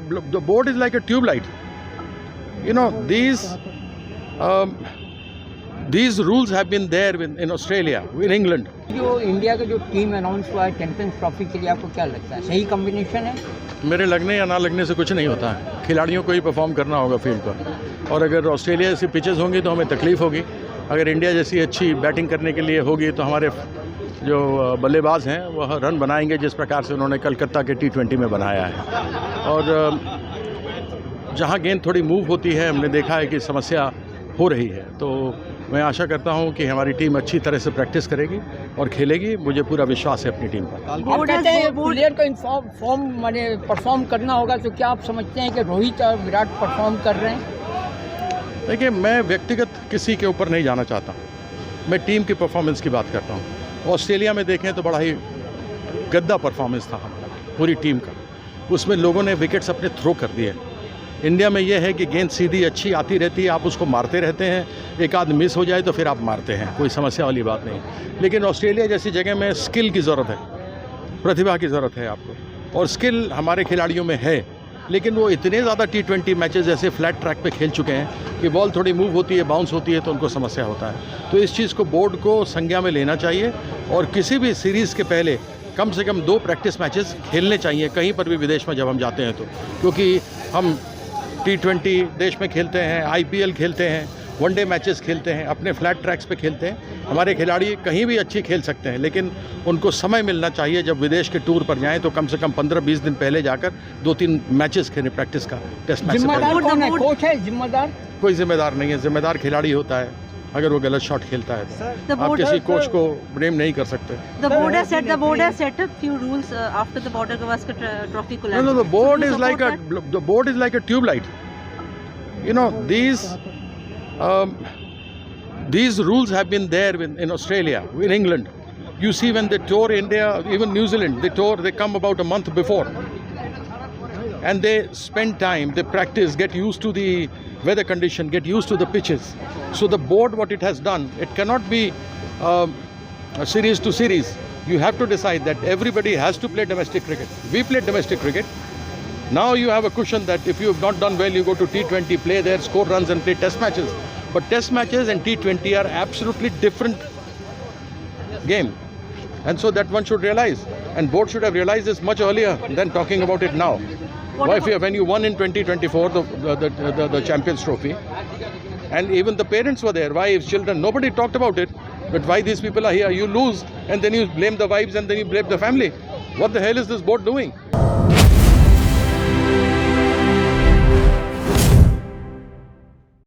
the board is like a tube light. You know, these rules have been there in Australia, in England. जो India का जो team announce हुआ है champions trophy के लिए, आपको क्या लगता है सही कॉम्बिनेशन है? मेरे लगने या ना लगने से कुछ नहीं होता है, खिलाड़ियों को ही परफॉर्म करना होगा फील्ड पर। और अगर ऑस्ट्रेलिया जैसी पिचेस होंगी तो हमें तकलीफ़ होगी, अगर इंडिया जैसी अच्छी बैटिंग करने के लिए होगी तो हमारे जो बल्लेबाज हैं वह रन बनाएंगे जिस प्रकार से उन्होंने कलकत्ता के T20 में बनाया है। और जहाँ गेंद थोड़ी मूव होती है हमने देखा है कि समस्या हो रही है, तो मैं आशा करता हूं कि हमारी टीम अच्छी तरह से प्रैक्टिस करेगी और खेलेगी। मुझे पूरा विश्वास है अपनी टीम पर। आप कहते हैं प्लेयर को फॉर्म माने परफॉर्म करना होगा, तो क्या आप समझते हैं कि रोहित और विराट परफॉर्म कर रहे हैं? देखिए, मैं व्यक्तिगत किसी के ऊपर नहीं जाना चाहता, मैं टीम की परफॉर्मेंस की बात करता हूँ। ऑस्ट्रेलिया में देखें तो बड़ा ही गद्दा परफॉर्मेंस था हमारा पूरी टीम का, उसमें लोगों ने विकेट्स अपने थ्रो कर दिए। इंडिया में यह है कि गेंद सीधी अच्छी आती रहती है, आप उसको मारते रहते हैं, एक आध मिस हो जाए तो फिर आप मारते हैं, कोई समस्या वाली बात नहीं। लेकिन ऑस्ट्रेलिया जैसी जगह में स्किल की ज़रूरत है, प्रतिभा की ज़रूरत है आपको, और स्किल हमारे खिलाड़ियों में है, लेकिन वो इतने ज़्यादा T20 मैचेस ऐसे फ्लैट ट्रैक पे खेल चुके हैं कि बॉल थोड़ी मूव होती है, बाउंस होती है तो उनको समस्या होता है। तो इस चीज़ को बोर्ड को संज्ञा में लेना चाहिए और किसी भी सीरीज़ के पहले कम से कम 2 प्रैक्टिस मैचेस खेलने चाहिए कहीं पर भी विदेश में जब हम जाते हैं तो, क्योंकि हम T20 देश में खेलते हैं, IPL खेलते हैं, वनडे मैचेस खेलते हैं, अपने फ्लैट ट्रैक्स पे खेलते हैं। हमारे खिलाड़ी कहीं भी अच्छी खेल सकते हैं, लेकिन उनको समय मिलना चाहिए। जब विदेश के टूर पर जाएं तो कम से कम 15-20 दिन पहले जाकर 2-3 मैचेस खेलें प्रैक्टिस का, टेस्ट मैच। जिम्मेदार कौन है? कोच है जिम्मेदार? कोई जिम्मेदार नहीं है, जिम्मेदार खिलाड़ी होता है अगर वो गलत शॉट खेलता है तो। आप किसी कोच को ब्लेम नहीं कर सकते। The board has set up few rules after the Border Gavaskar Trophy collapse. No, the board is like a tube light. You know, these rules have been there in Australia, in England. You see, when they tour India, even New Zealand, they come about a month before, and they spend time, they practice, get used to the weather condition, get used to the pitches. So the board, what it has done, it cannot be a series to series. You have to decide that everybody has to play domestic cricket. We play domestic cricket. Now you have a cushion that if you have not done well, you go to T20, play there, score runs and play test matches. But test matches and T20 are absolutely different game. And so that one should realize. And board should have realized this much earlier than talking about it now. When you won in 2024 the Champions Trophy, and even the parents were there, wives, children, nobody talked about it. But why these people are here? You lose and then you blame the wives and then you blame the family. What the hell is this board doing?